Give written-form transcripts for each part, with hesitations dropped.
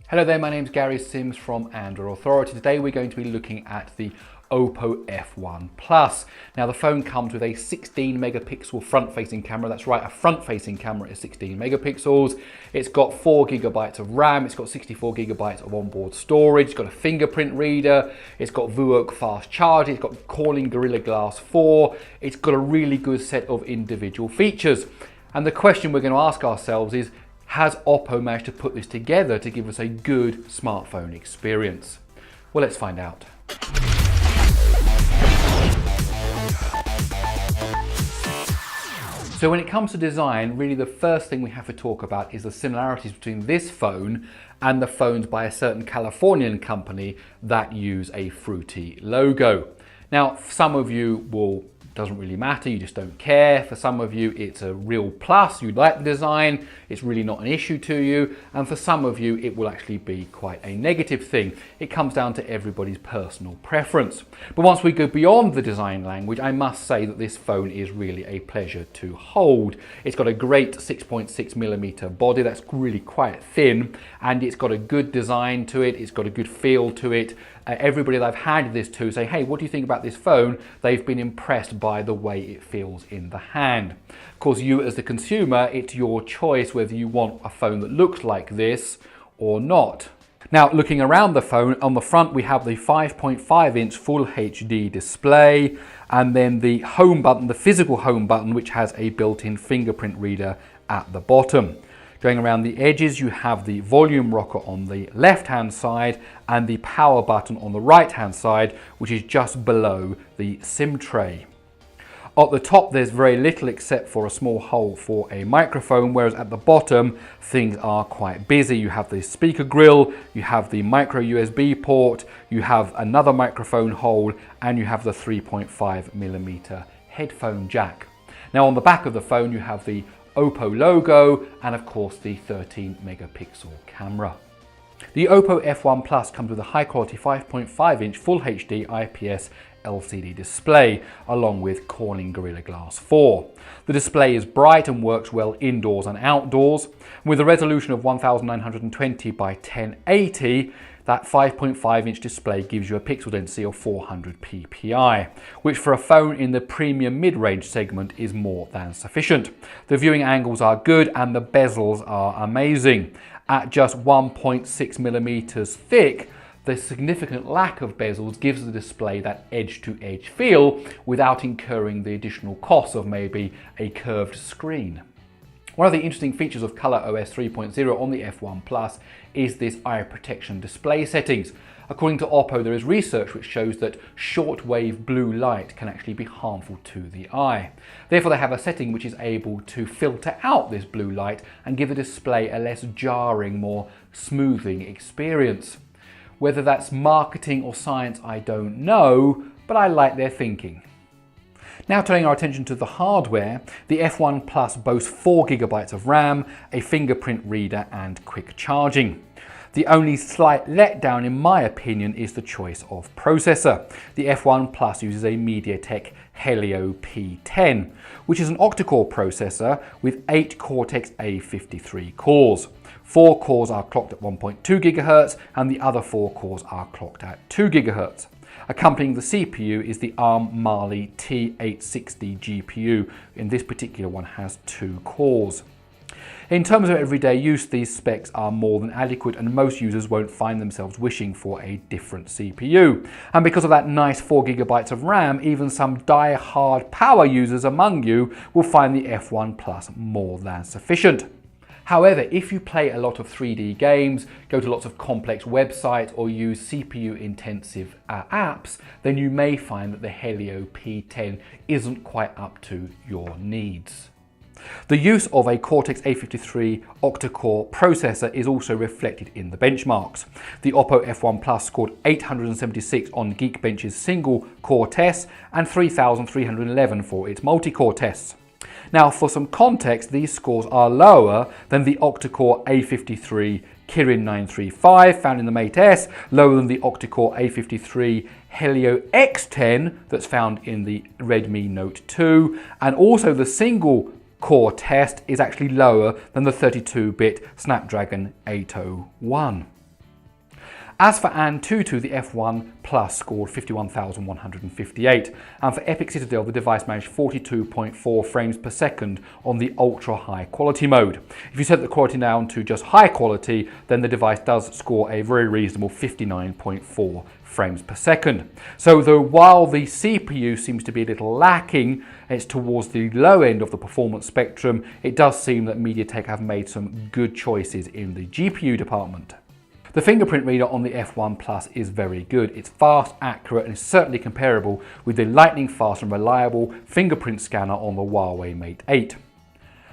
Hello there, my name's Gary Sims from Android Authority. Today we're going to be looking at the OPPO F1 Plus. Now the phone comes with a 16 megapixel front-facing camera. That's right, a front-facing camera is 16 megapixels. It's got 4 gigabytes of RAM. It's got 64 gigabytes of onboard storage. It's got a fingerprint reader. It's got VUOC fast charging. It's got Corning Gorilla Glass 4. It's got a really good set of individual features. And the question we're going to ask ourselves is, has OPPO managed to put this together to give us a good smartphone experience? Well, let's find out. So when it comes to design, really the first thing we have to talk about is the similarities between this phone and the phones by a certain Californian company that use a fruity logo. Now, for some of you doesn't really matter, you just don't care. For some of you, it's a real plus. You like the design, it's really not an issue to you. And for some of you, it will actually be quite a negative thing. It comes down to everybody's personal preference. But once we go beyond the design language, I must say that this phone is really a pleasure to hold. It's got a great 6.6mm body that's really quite thin, and it's got a good design to it. It's got a good feel to it. Everybody that I've handed this to say, hey, what do you think about this phone? They've been impressed by the way it feels in the hand. Of course, you as the consumer, it's your choice whether you want a phone that looks like this or not. Now, looking around the phone, on the front we have the 5.5-inch Full HD display, and then the home button, the physical home button, which has a built-in fingerprint reader at the bottom. Going around the edges, you have the volume rocker on the left-hand side and the power button on the right-hand side, which is just below the SIM tray. At the top, there's very little except for a small hole for a microphone, whereas at the bottom, things are quite busy. You have the speaker grill, you have the micro USB port, you have another microphone hole, and you have the 3.5mm headphone jack. Now on the back of the phone, you have the OPPO logo and of course the 13 megapixel camera. The OPPO F1 Plus comes with a high quality 5.5-inch Full HD IPS LCD display along with Corning Gorilla Glass 4. The display is bright and works well indoors and outdoors. With a resolution of 1920 by 1080, that 5.5-inch display gives you a pixel density of 400 ppi, which for a phone in the premium mid-range segment is more than sufficient. The viewing angles are good and the bezels are amazing. At just 1.6mm thick, the significant lack of bezels gives the display that edge-to-edge feel without incurring the additional cost of maybe a curved screen. One of the interesting features of ColorOS 3.0 on the F1 Plus is this eye protection display settings. According to OPPO, there is research which shows that shortwave blue light can actually be harmful to the eye. Therefore, they have a setting which is able to filter out this blue light and give the display a less jarring, more smoothing experience. Whether that's marketing or science, I don't know, but I like their thinking. Now turning our attention to the hardware, the F1 Plus boasts 4 gigabytes of RAM, a fingerprint reader and quick charging. The only slight letdown in my opinion is the choice of processor. The F1 Plus uses a MediaTek Helio P10, which is an octa-core processor with 8 Cortex A53 cores. 4 cores are clocked at 1.2 GHz and the other 4 cores are clocked at 2 GHz. Accompanying the CPU is the ARM Mali T860 GPU. In this particular one has 2 cores. In terms of everyday use, these specs are more than adequate and most users won't find themselves wishing for a different CPU. And because of that nice 4 gigabytes of RAM, even some die-hard power users among you will find the F1 Plus more than sufficient. However, if you play a lot of 3D games, go to lots of complex websites or use CPU intensive apps, then you may find that the Helio P10 isn't quite up to your needs. The use of a Cortex A53 octa-core processor is also reflected in the benchmarks. The OPPO F1 Plus scored 876 on Geekbench's single core tests and 3,311 for its multi-core tests. Now, for some context, these scores are lower than the octa-core A53 Kirin 935 found in the Mate S, lower than the octa-core A53 Helio X10 that's found in the Redmi Note 2, and also the single core test is actually lower than the 32-bit Snapdragon 801. As for Antutu, the F1 Plus scored 51,158, and for Epic Citadel, the device managed 42.4 frames per second on the ultra high quality mode. If you set the quality down to just high quality, then the device does score a very reasonable 59.4 frames per second. So though while the CPU seems to be a little lacking, it's towards the low end of the performance spectrum, it does seem that MediaTek have made some good choices in the GPU department. The fingerprint reader on the F1 Plus is very good. It's fast, accurate, and is certainly comparable with the lightning fast and reliable fingerprint scanner on the Huawei Mate 8.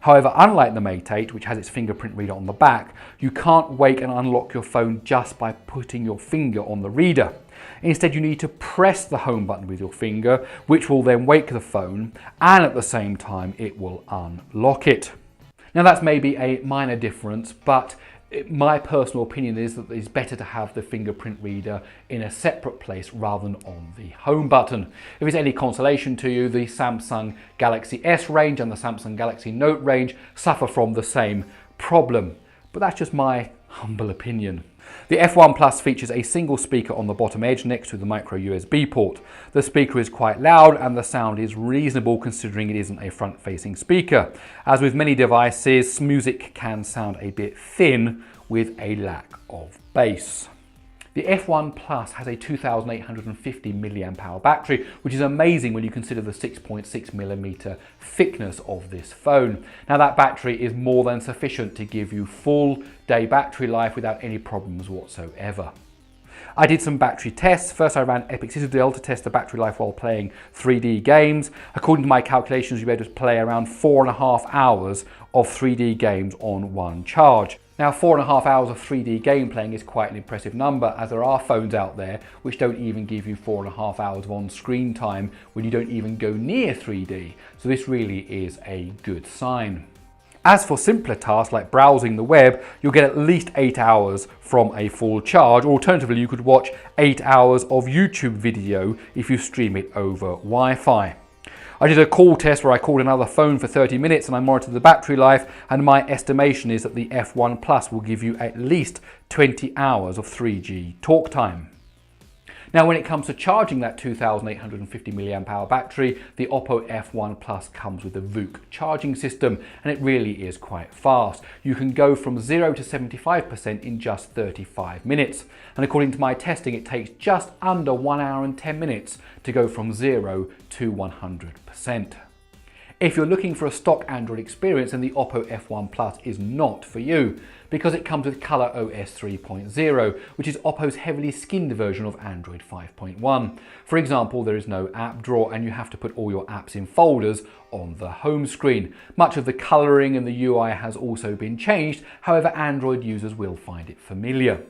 However, unlike the Mate 8, which has its fingerprint reader on the back, you can't wake and unlock your phone just by putting your finger on the reader. Instead, you need to press the home button with your finger, which will then wake the phone, and at the same time, it will unlock it. Now, that's maybe a minor difference, but my personal opinion is that it's better to have the fingerprint reader in a separate place rather than on the home button. If it's any consolation to you, the Samsung Galaxy S range and the Samsung Galaxy Note range suffer from the same problem. But that's just my humble opinion. The F1 Plus features a single speaker on the bottom edge next to the micro USB port. The speaker is quite loud and the sound is reasonable considering it isn't a front-facing speaker. As with many devices, music can sound a bit thin with a lack of bass. The F1 Plus has a 2,850 mAh battery, which is amazing when you consider the 6.6mm thickness of this phone. Now that battery is more than sufficient to give you full day battery life without any problems whatsoever. I did some battery tests. First I ran Epic Citadel to test the battery life while playing 3D games. According to my calculations, you'll be able to play around 4.5 hours of 3D games on one charge. Now 4.5 hours of 3D game playing is quite an impressive number, as there are phones out there which don't even give you 4.5 hours of on-screen time when you don't even go near 3D. So this really is a good sign. As for simpler tasks like browsing the web, you'll get at least 8 hours from a full charge. Alternatively, you could watch 8 hours of YouTube video if you stream it over Wi-Fi. I did a call test where I called another phone for 30 minutes and I monitored the battery life, and my estimation is that the F1 Plus will give you at least 20 hours of 3G talk time. Now when it comes to charging that 2,850 mAh battery, the OPPO F1 Plus comes with a VOOC charging system, and it really is quite fast. You can go from 0 to 75% in just 35 minutes. And according to my testing, it takes just under 1 hour and 10 minutes to go from 0 to 100%. If you're looking for a stock Android experience, then the OPPO F1 Plus is not for you, because it comes with ColorOS 3.0, which is Oppo's heavily skinned version of Android 5.1. For example, there is no app drawer and you have to put all your apps in folders on the home screen. Much of the colouring and the UI has also been changed, however Android users will find it familiar.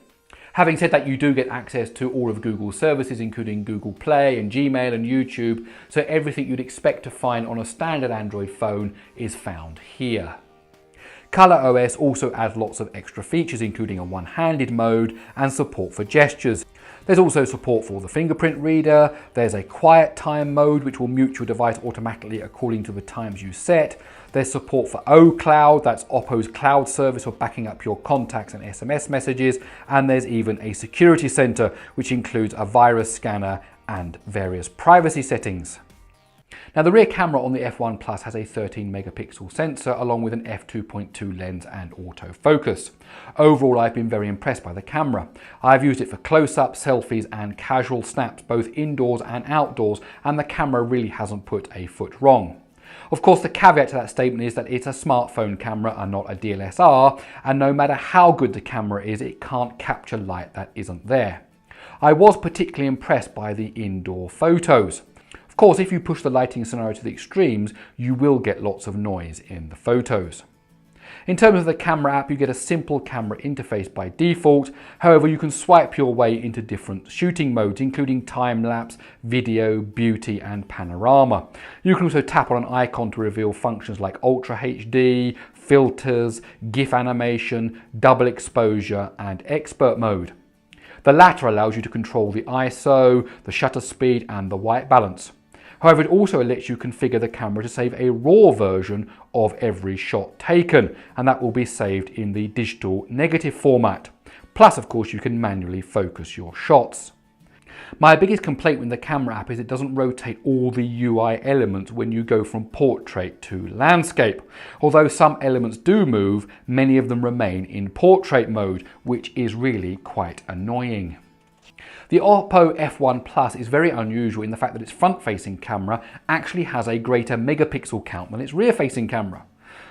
Having said that, you do get access to all of Google's services, including Google Play and Gmail and YouTube, so everything you'd expect to find on a standard Android phone is found here. ColorOS also adds lots of extra features, including a one-handed mode and support for gestures. There's also support for the fingerprint reader, there's a quiet time mode which will mute your device automatically according to the times you set. There's support for OCloud, that's Oppo's cloud service for backing up your contacts and SMS messages, and there's even a security center which includes a virus scanner and various privacy settings. Now the rear camera on the F1 Plus has a 13 megapixel sensor along with an f2.2 lens and autofocus. Overall, I've been very impressed by the camera. I've used it for close-ups, selfies and casual snaps both indoors and outdoors, and the camera really hasn't put a foot wrong. Of course, the caveat to that statement is that it's a smartphone camera and not a DSLR, and no matter how good the camera is, it can't capture light that isn't there. I was particularly impressed by the indoor photos. Of course, if you push the lighting scenario to the extremes, you will get lots of noise in the photos. In terms of the camera app, you get a simple camera interface by default. However, you can swipe your way into different shooting modes, including time-lapse, video, beauty, and panorama. You can also tap on an icon to reveal functions like Ultra HD, filters, GIF animation, double exposure, and expert mode. The latter allows you to control the ISO, the shutter speed, and the white balance. However, it also lets you configure the camera to save a RAW version of every shot taken, and that will be saved in the digital negative format. Plus, of course, you can manually focus your shots. My biggest complaint with the camera app is it doesn't rotate all the UI elements when you go from portrait to landscape. Although some elements do move, many of them remain in portrait mode, which is really quite annoying. The OPPO F1 Plus is very unusual in the fact that its front-facing camera actually has a greater megapixel count than its rear-facing camera.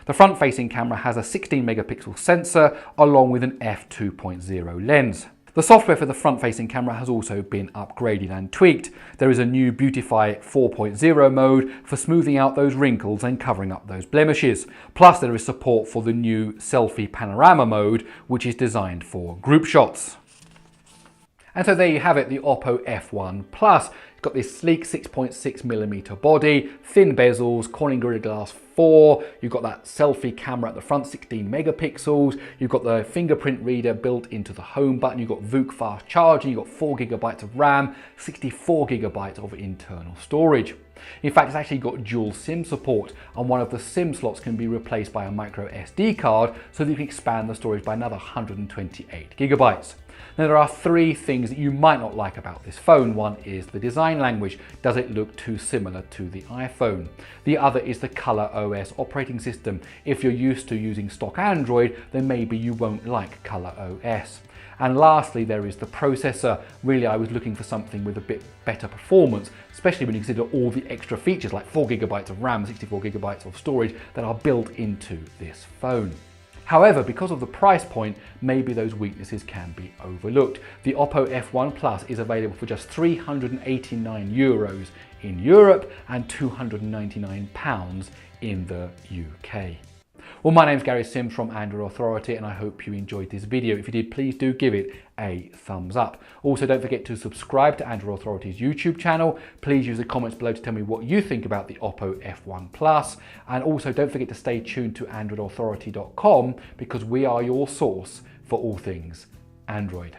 The front-facing camera has a 16 megapixel sensor along with an f2.0 lens. The software for the front-facing camera has also been upgraded and tweaked. There is a new Beautify 4.0 mode for smoothing out those wrinkles and covering up those blemishes. Plus there is support for the new Selfie Panorama mode, which is designed for group shots. And so there you have it, the OPPO F1 Plus. It's got this sleek 6.6mm body, thin bezels, Corning Gorilla Glass 4, you've got that selfie camera at the front, 16 megapixels, you've got the fingerprint reader built into the home button, you've got VOOC fast charging, you've got 4GB of RAM, 64GB of internal storage. In fact, it's actually got dual SIM support, and one of the SIM slots can be replaced by a micro SD card so that you can expand the storage by another 128GB. Now there are three things that you might not like about this phone. One is the design language. Does it look too similar to the iPhone? The other is the ColorOS operating system. If you're used to using stock Android, then maybe you won't like ColorOS. And lastly, there is the processor. Really, I was looking for something with a bit better performance, especially when you consider all the extra features like 4GB of RAM, 64GB of storage that are built into this phone. However, because of the price point, maybe those weaknesses can be overlooked. The OPPO F1 Plus is available for just €389 in Europe and £299 in the UK. Well, my name's Gary Sims from Android Authority, and I hope you enjoyed this video. If you did, please do give it a thumbs up. Also, don't forget to subscribe to Android Authority's YouTube channel. Please use the comments below to tell me what you think about the OPPO F1 Plus. And also, don't forget to stay tuned to AndroidAuthority.com because we are your source for all things Android.